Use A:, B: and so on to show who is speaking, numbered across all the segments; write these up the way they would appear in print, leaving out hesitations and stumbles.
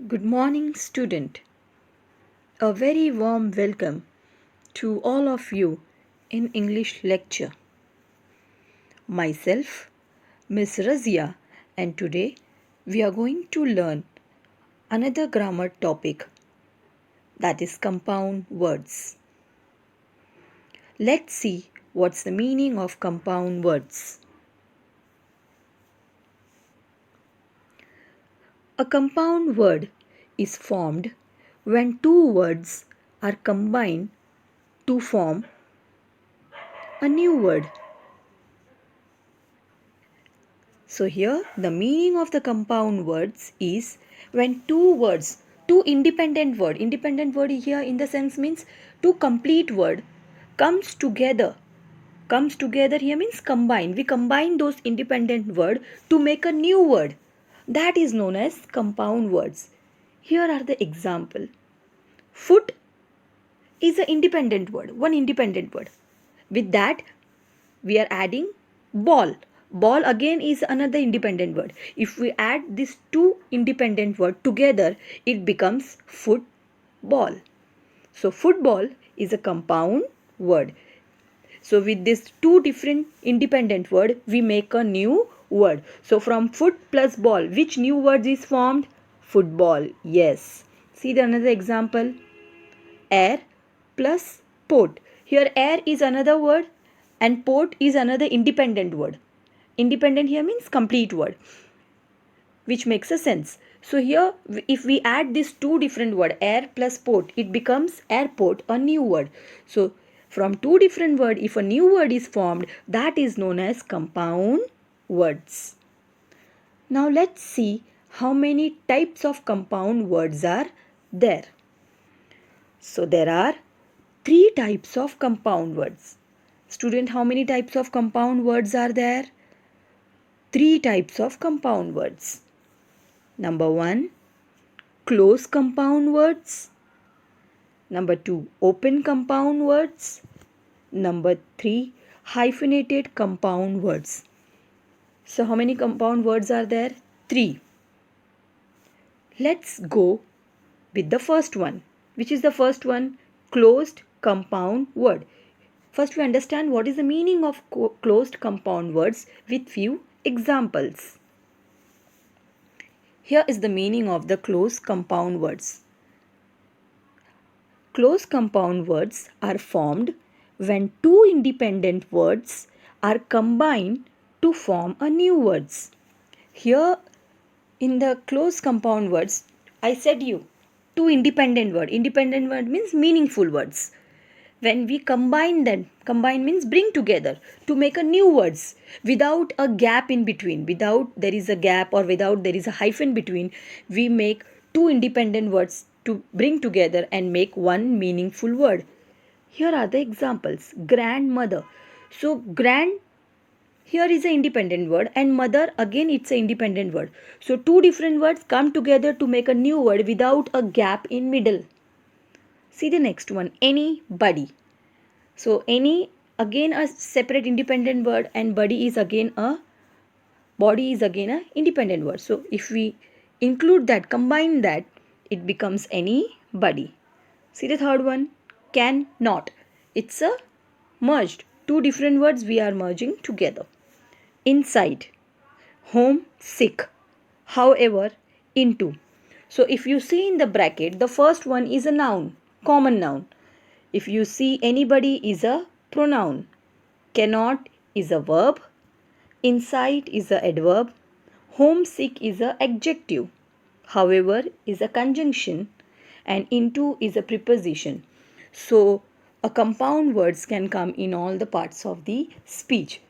A: Good morning, student. A very warm welcome to all of you in English lecture. Myself, Miss Razia, and today we are going to learn another grammar topic, that is compound words. Let's see what's the meaning of compound words. A compound word is formed when two words are combined to form a new word. So here the meaning of the compound words is when two independent word here in the sense means two complete word comes together. Comes together here means combine. We combine those independent word to make a new word. That is known as compound words. Here are the example. Foot is an independent word, one independent word. With that we are adding ball. Ball again is another independent word. If we add these two independent words together, it becomes football. So football is a compound word. So with these two different independent word, we make a new word. So from foot plus ball, which new word is formed? Football. Yes. See the another example. Air plus port. Here air is another word and port is another independent word. Independent here means complete word, which makes a sense. So here if we add these two different word, air plus port, it becomes airport, a new word. So from two different word, if a new word is formed, that is known as compound words. Now let's see how many types of compound words are there. So there are three types of compound words. Student, how many types of compound words are there? Three types of compound words. Number 1, close compound words. Number 2, open compound words. Number 3, hyphenated compound words. So how many compound words are there? 3. Let's go with the first one. Which is the first one? Closed compound word. First we understand what is the meaning of closed compound words with few examples. Here is the meaning of the closed compound words. Closed compound words are formed when two independent words are combined to form a new words. Here in the closed compound words, I said you two independent word. Independent word means meaningful words. When we combine them, combine means bring together to make a new words without a gap in between, without there is a gap or without there is a hyphen between, we make two independent words to bring together and make one meaningful word. Here are the examples. Grandmother. So grand here is an independent word and mother again it's an independent word. So two different words come together to make a new word without a gap in middle. See the next one, anybody. So any again a separate independent word and body is again a independent word. So if we include that, combine that, it becomes anybody. See the third one, cannot. It's a merged. Two different words we are merging together. Inside, home, sick. However, into. So if you see in the bracket, the first one is a noun, common noun. If you see anybody is a pronoun. Cannot is a verb. Inside is a adverb. Homesick is a adjective. However is a conjunction. And into is a preposition. So a compound words can come in all the parts of the speech.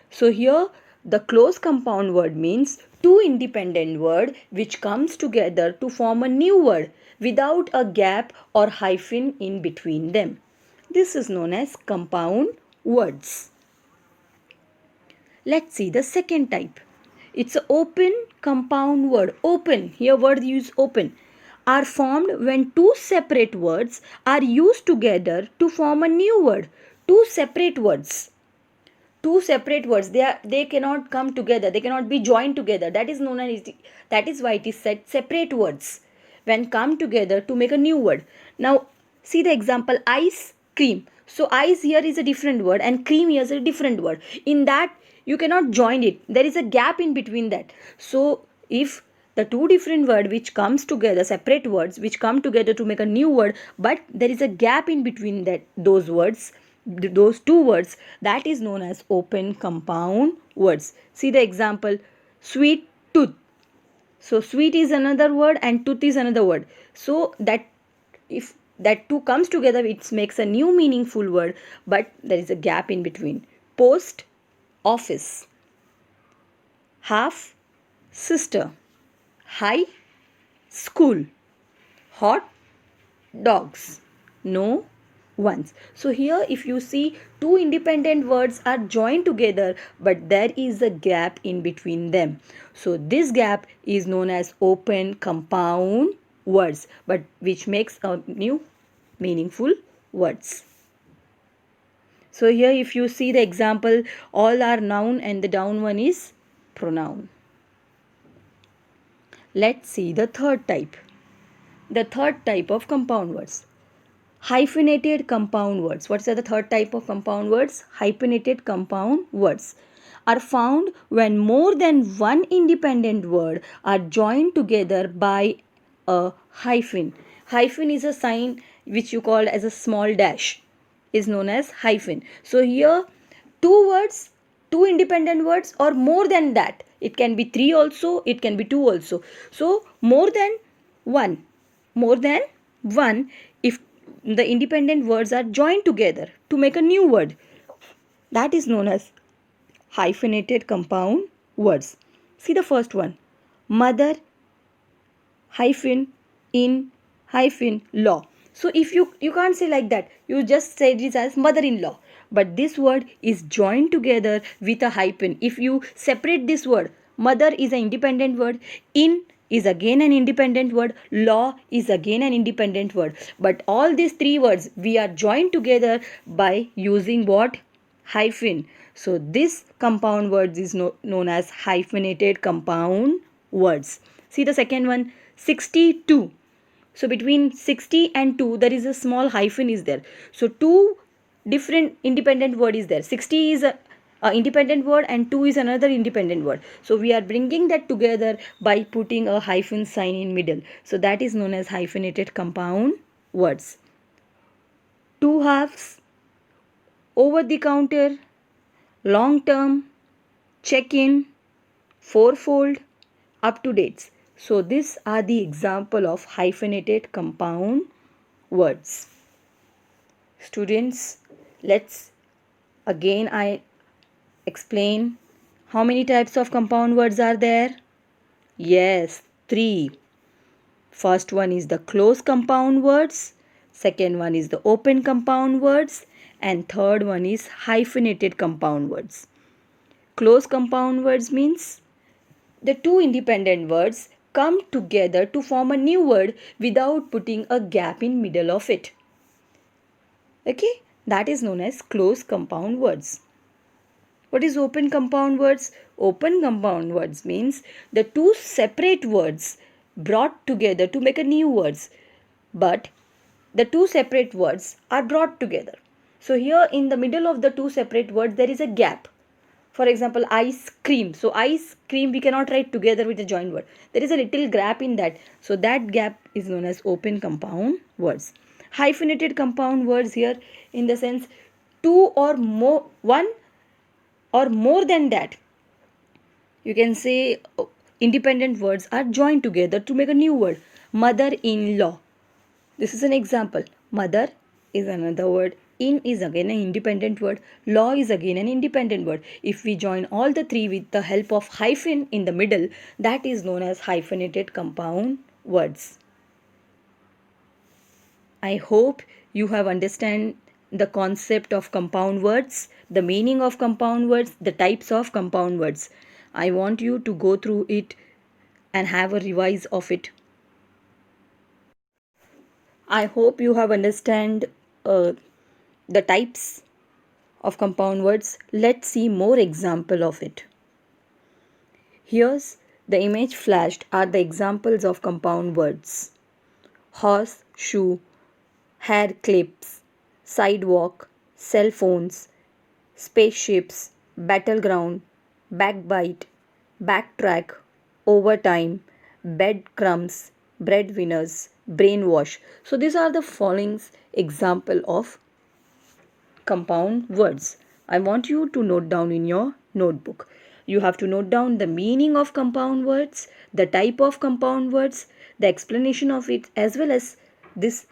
A: So here the close compound word means two independent word which comes together to form a new word without a gap or hyphen in between them. This is known as compound words. Let's see the second type. It's an open compound word. Open, here word use open, are formed when two separate words are used together to form a new word. Two separate words. They cannot come together. They cannot be joined together. That is why it is said separate words. when come together to make a new word. Now see the example ice cream. So ice here is a different word and cream here is a different word. In that you cannot join it. There is a gap in between that. So if the two different word which comes together, separate words which come together to make a new word, but there is a gap in between that those words, those two words, that is known as open compound words. See the example, sweet tooth. So sweet is another word and tooth is another word. So that if that two comes together, it makes a new meaningful word, but there is a gap in between. Post office, half sister, high school, hot dogs, no ones. So here if you see, two independent words are joined together, but there is a gap in between them. So this gap is known as open compound words, but which makes a new meaningful words. So here if you see the example, all are noun and the down one is pronoun. Let's see the third type. The third type of compound words, hyphenated compound words. What's the third type of compound words? Hyphenated compound words are found when more than one independent word are joined together by a hyphen. Hyphen is a sign which you call as a small dash, is known as hyphen. So here two words, two independent words, or more than that. It can be three also, it can be two also. So more than one, if the independent words are joined together to make a new word, that is known as hyphenated compound words. See the first one, mother hyphen in hyphen law. So if you can't say like that, you just say this as mother-in-law, but this word is joined together with a hyphen. If you separate this word, mother is an independent word, in is again an independent word, law is again an independent word, but all these three words we are joined together by using what? Hyphen. So this compound words is known as hyphenated compound words. See the second one, 62. So between 60 and 2 there is a small hyphen is there. So two different independent word is there. 60 is a independent word and 2 is another independent word. So we are bringing that together by putting a hyphen sign in middle. So that is known as hyphenated compound words. Two halves, over the counter, long term, check in, fourfold, up to dates. So these are the example of hyphenated compound words. Students, let's again I explain how many types of compound words are there. Yes, 3. First one is the close compound words, second one is the open compound words, and third one is hyphenated compound words. Close compound words means the two independent words come together to form a new word without putting a gap in middle of it. Okay, that is known as close compound words. What is open compound words? Open compound words means the two separate words brought together to make a new words, but the two separate words are brought together. So here in the middle of the two separate words there is a gap. For example, ice cream. So ice cream we cannot write together with a joined word. There is a little gap in that. So that gap is known as open compound words. Hyphenated compound words here in the sense two or more, one or more than that. You can say independent words are joined together to make a new word. Mother-in-law. This is an example. Mother is another word. In is again an independent word. Law is again an independent word. If we join all the three with the help of hyphen in the middle, that is known as hyphenated compound words. I hope you have understand the concept of compound words, the meaning of compound words, the types of compound words. I want you to go through it and have a revise of it. I hope you have understand the types of compound words. Let's see more example of it. Here's the image flashed are the examples of compound words. horse, shoe, hair clips, sidewalk, cell phones, spaceships, battleground, backbite, backtrack, overtime, breadcrumbs, breadwinners, brainwash. So these are the following example of compound words. I want you to note down in your notebook. You have to note down the meaning of compound words, the type of compound words, the explanation of it, as well as this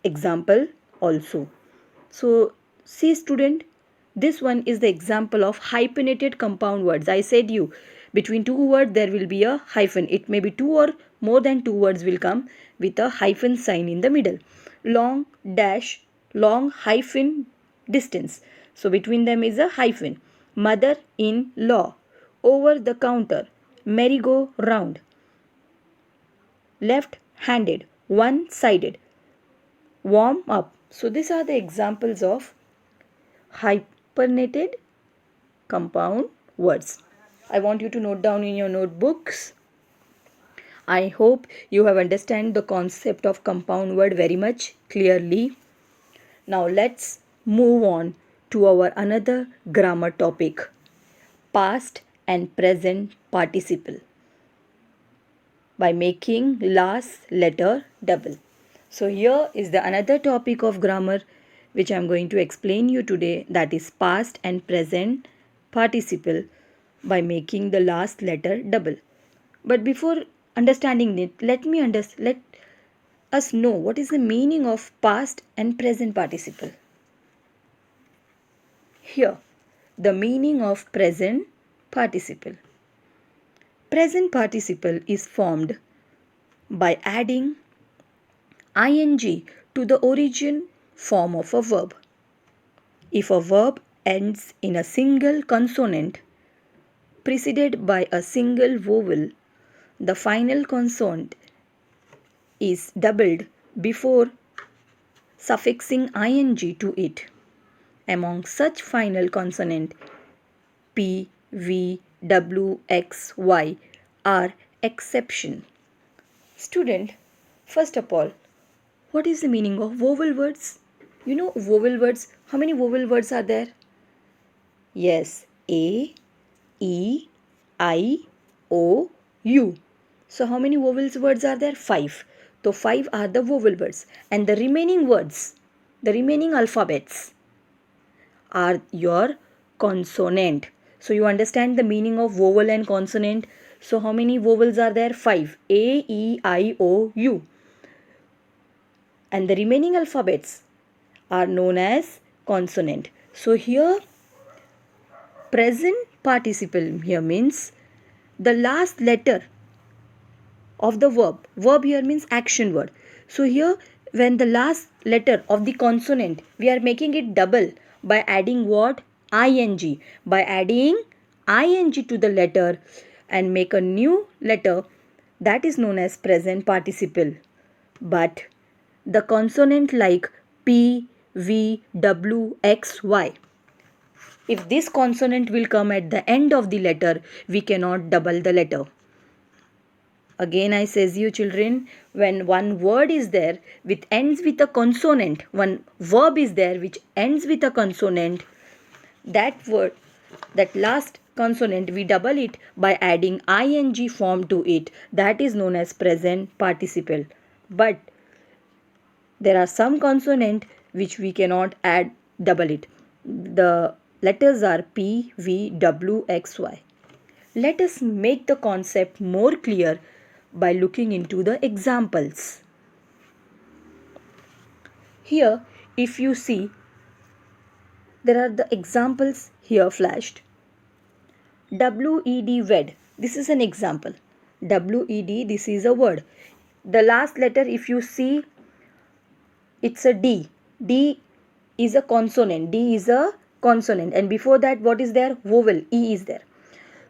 A: example also. So, see student, this one is the example of hyphenated compound words. I said you, between two words there will be a hyphen. It may be two or more than two words will come with a hyphen sign in the middle. Long dash, long hyphen distance. So, between them is a hyphen. Mother-in-law, over the counter, merry-go-round, left-handed, one-sided, warm up. So these are the examples of hyphenated compound words. I want you to note down in your notebooks. I hope you have understand the concept of compound word very much clearly. Now let's move on to our another grammar topic, past and present participle, by making last letter double. So here is the another topic of grammar which I am going to explain you today, that is past and present participle by making the last letter double. But before understanding it, let us know what is the meaning of past and present participle. Here, the meaning of present participle. Present participle is formed by adding ing to the origin form of a verb. If a verb ends in a single consonant preceded by a single vowel, the final consonant is doubled before suffixing ing to it. Among such final consonant, P, V, W, X, Y are exception. Student, first of all, what is the meaning of vowel words? You know vowel words. How many vowel words are there? Yes, A, E, I, O, U. So how many vowel words are there? 5. So 5 are the vowel words. And the remaining words, the remaining alphabets are your consonant. So you understand the meaning of vowel and consonant. So how many vowels are there? 5. A, E, I, O, U. And the remaining alphabets are known as consonant. So here present participle here means the last letter of the verb. Verb here means action word. So here when the last letter of the consonant, we are making it double by adding what? Ing. By adding ing to the letter and make a new letter, that is known as present participle. But the consonant like P, V, W, X, Y, if this consonant will come at the end of the letter, we cannot double the letter. Again I says you children, when one word is there which ends with a consonant, one verb is there which ends with a consonant, that word, that last consonant, we double it by adding ing form to it. That is known as present participle. But there are some consonant which we cannot add double it. The letters are P, V, W, X, Y. Let us make the concept more clear by looking into the examples. Here, if you see, there are the examples here flashed. WED, wed. This is an example. WED, this is a word. The last letter, if you see, it's a D. D is a consonant. D is a consonant. And before that, what is there? Vowel. E is there.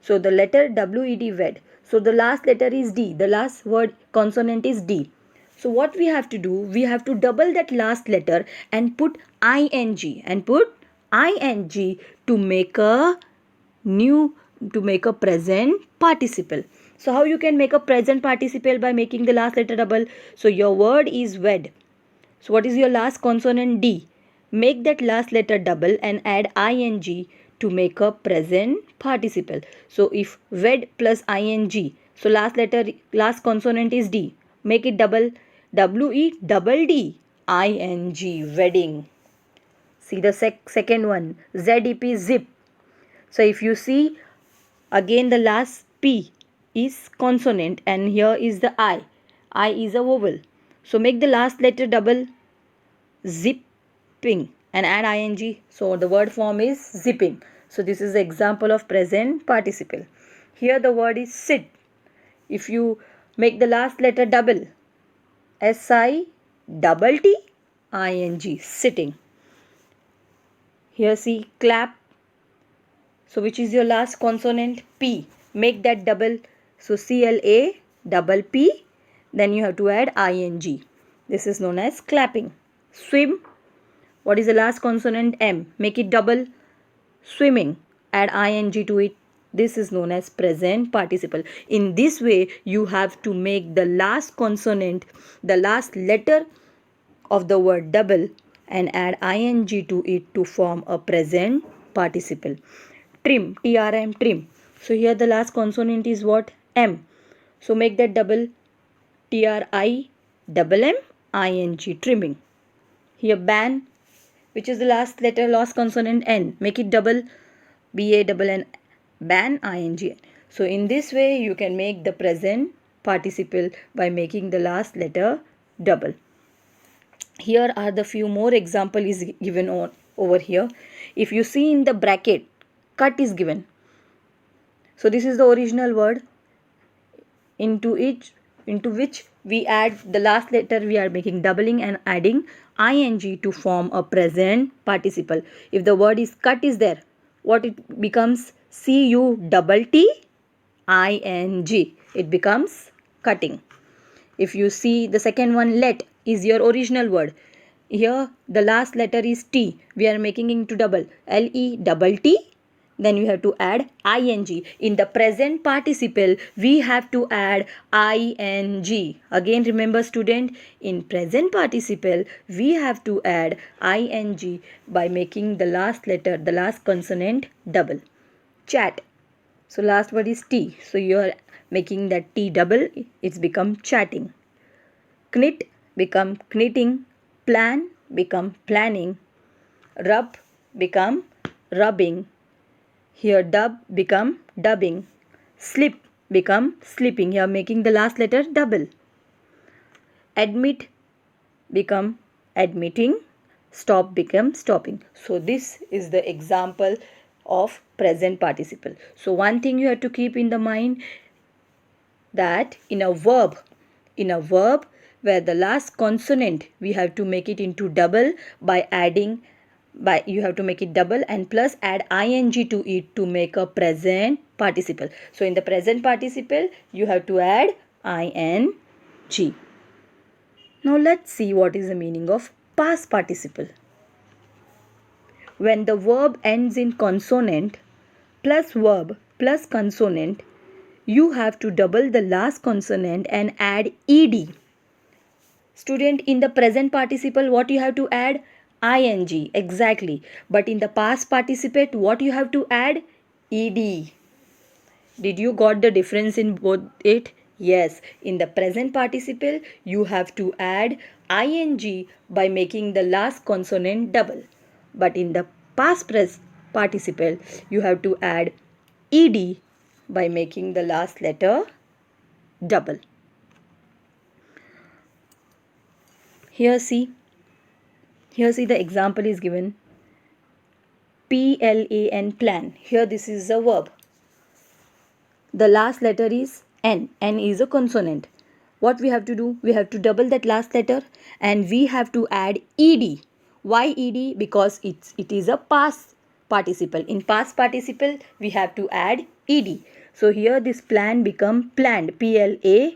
A: So the letter WED, wed. So the last letter is D. The last word consonant is D. So what we have to do? We have to double that last letter and put ing. And put ing to make a present participle. So how you can make a present participle by making the last letter double? So your word is wed. So what is your last consonant? D. Make that last letter double and add ing to make a present participle. So if wed plus ing, so last consonant is D. Make it double. W-E double D. ing, wedding. See the second one, ZEP, zip. So if you see, again the last P is consonant and here is the I. I is a vowel. So make the last letter double, zipping, and add ing. So the word form is zipping. So this is the example of present participle. Here the word is sit. If you make the last letter double, SI double T ing, sitting. Here see clap. So which is your last consonant? P. Make that double. So CLA double P. Then you have to add ing. This is known as clapping. Swim. What is the last consonant? M. Make it double. Swimming. Add ing to it. This is known as present participle. In this way, you have to make the last consonant, the last letter of the word double and add ing to it to form a present participle. Trim, TRM, trim. So here the last consonant is what? M. So make that double, TRI double M ing, trimming. Here ban, which is the last letter, last consonant N. Make it double, BA double N, ban ing. So in this way you can make the present participle by making the last letter double. Here are the few more example is given over here. If you see in the bracket, cut is given. So this is the original word into which we add the last letter. We are making doubling and adding ing to form a present participle. If the word is cut is there, what it becomes? CUTT ing. It becomes cutting. If you see the second one, let is your original word. Here the last letter is T. We are making into double. LE double T. Then you have to add ing. In the present participle, we have to add ing. Again remember student, in present participle, we have to add ing by making the last letter, the last consonant double. Chat. So last word is T. So you are making that T double. It's become chatting. Knit become knitting. Plan become planning. Rub become rubbing. Here dub become dubbing. Slip become slipping. Here making the last letter double. Admit become admitting. Stop become stopping. So this is the example of present participle. So one thing you have to keep in the mind, that in a verb where the last consonant we have to make it into double by adding, you have to make it double and plus add ing to it to make a present participle. So in the present participle you have to add ing. Now let's see what is the meaning of past participle. When the verb ends in consonant plus verb plus consonant, you have to double the last consonant and add ed. Student, in the present participle, what you have to add? Ing, exactly. But in the past participle, what you have to add? Ed. Did you got the difference in both it? Yes. In the present participle, you have to add ing by making the last consonant double. But in the past participle, you have to add ed by making the last letter double. Here see the example is given. PLAN, plan. Here this is a verb. The last letter is N. N is a consonant. What we have to do? We have to double that last letter and we have to add ed. Why ed? Because it is a past participle. In past participle, we have to add ed. So here this plan become planned. PLANNED,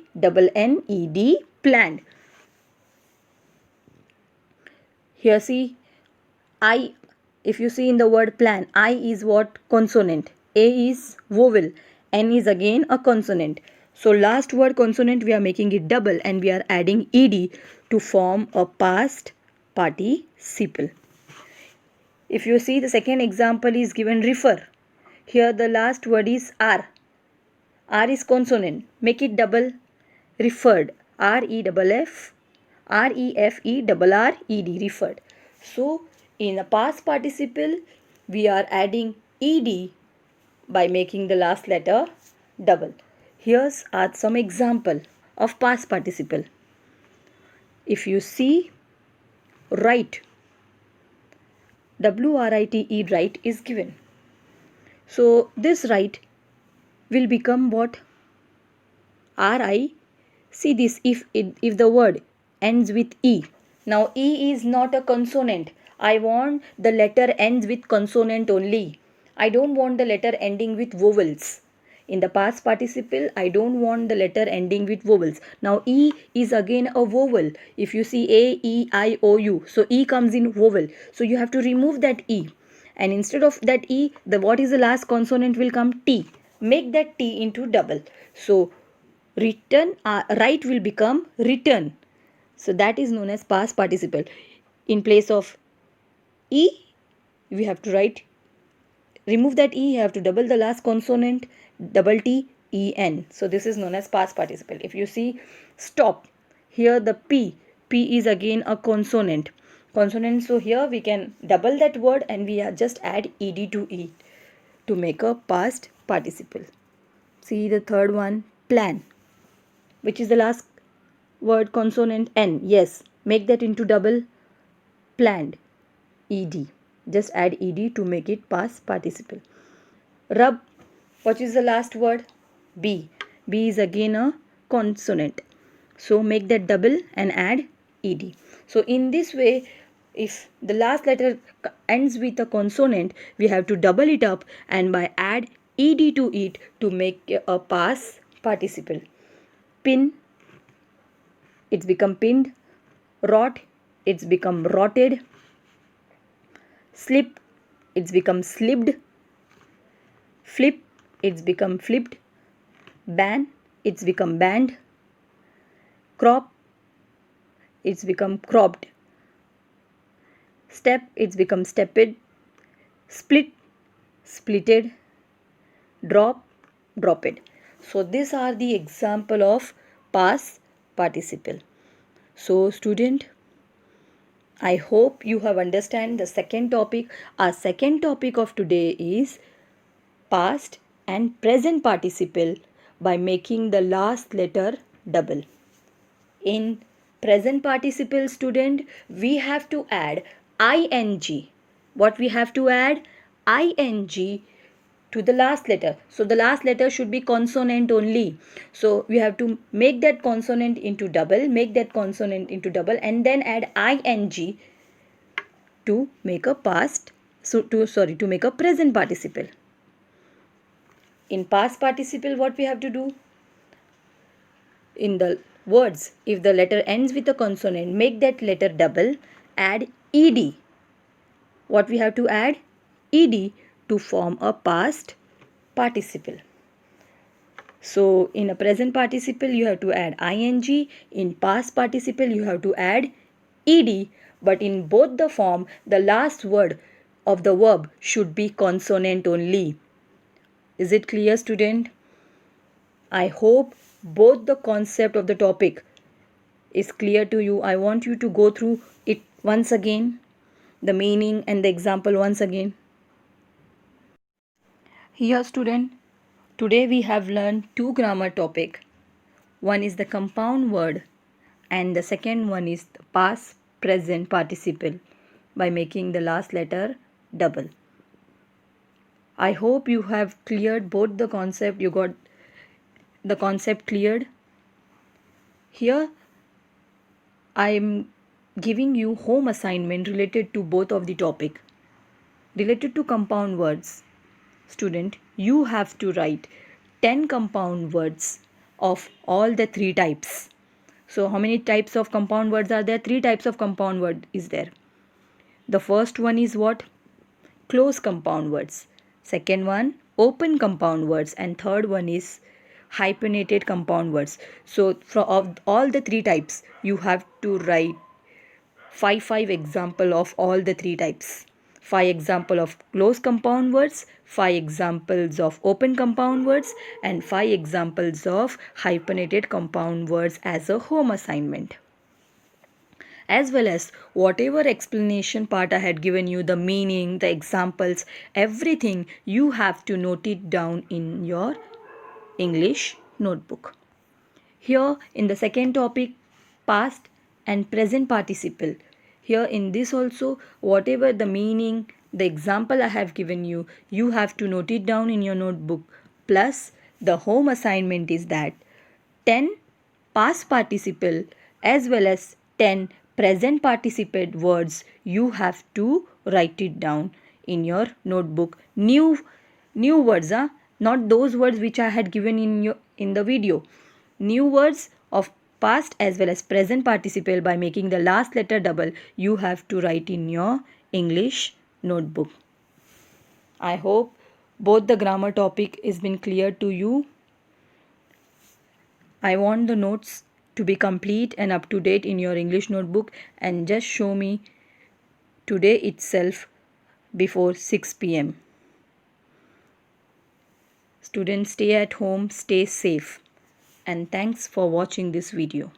A: planned. Here see, I, if you see in the word plan, I is what? Consonant. A is vowel. N is again a consonant. So last word consonant we are making it double and we are adding ed to form a past participle. If you see the second example is given refer. Here the last word is R. R is consonant. Make it double. Referred. R-E-F-F. R-E-F-E-R-R-E-D. Referred. So in a past participle we are adding ed by making the last letter double. Here's are some example of past participle. If you see write, W-R-I-T-E, write is given. So this write will become what? R-I. See this, if the word ends with E. Now E is not a consonant. I want the letter ends with consonant only. I don't want the letter ending with vowels. In the past participle, I don't want the letter ending with vowels. Now E is again a vowel. If you see A, E, I, O, U. So E comes in vowel. So you have to remove that E. And instead of that E, what is the last consonant will come? T. Make that T into double. So written, write will become written. So that is known as past participle. In place of E, we have to write, remove that E, you have to double the last consonant, double T, E, N. So this is known as past participle. If you see stop, here the P is again a consonant. So here we can double that word and we just add ed to E to make a past participle. See the third one, plan. Which is the last word consonant? N. Yes, make that into double. Planned. Ed. Just add ed to make it past participle. Rub. What is the last word? B. B is again a consonant. So make that double and add ed. So in this way, if the last letter ends with a consonant, we have to double it up and by add ed to it to make a past participle. Pin, it's become pinned. Rot, it's become rotted. Slip, it's become slipped. Flip, it's become flipped. Ban, it's become banned. Crop, it's become cropped. Step, it's become stepped. Split, splitted. Drop, dropped. So these are the example of past participle. So student, I hope you have understand the second topic. Our second topic of today is past and present participle by making the last letter double. In present participle, student, we have to add ing. What we have to add? Ing to the last letter. So the last letter should be consonant only. So we have to make that consonant into double, and then add ing to make a to make a present participle. In past participle, what we have to do? In the words, if the letter ends with a consonant, make that letter double, add ed. What we have to add? Ed to form a past participle. So in a present participle you have to add ing, in past participle you have to add ed, but in both the form the last word of the verb should be consonant only. Is it clear, student? I hope both the concept of the topic is clear to you. I want you to go through it once again, the meaning and the example once again. Here student, today we have learned two grammar topic. One is the compound word and the second one is the past present participle by making the last letter double. I hope you have cleared both the concept. You got the concept cleared. Here I am giving you home assignment related to both of the topic. Related to compound words, student, you have to write 10 compound words of all the three types. So how many types of compound words are there? 3 types of compound word is there. The first one is what? Close compound words. Second one, open compound words. And third one is hyphenated compound words. So of all the three types, you have to write five example of all the three types. 5 example of closed compound words, 5 examples of open compound words, and 5 examples of hyphenated compound words as a home assignment. As well as whatever explanation part I had given you, the meaning, the examples, everything you have to note it down in your English notebook. Here in the second topic, past and present participle. Here in this also, whatever the meaning, the example I have given you, you have to note it down in your notebook. Plus the home assignment is that 10 past participle as well as 10 present participle words you have to write it down in your notebook. New words, not those words which I had given in the video. New words of past as well as present participle by making the last letter double, you have to write in your English notebook. I hope both the grammar topic is been clear to you. I want the notes to be complete and up to date in your English notebook, and just show me today itself before 6 p.m. Students, stay at home, stay safe, and thanks for watching this video.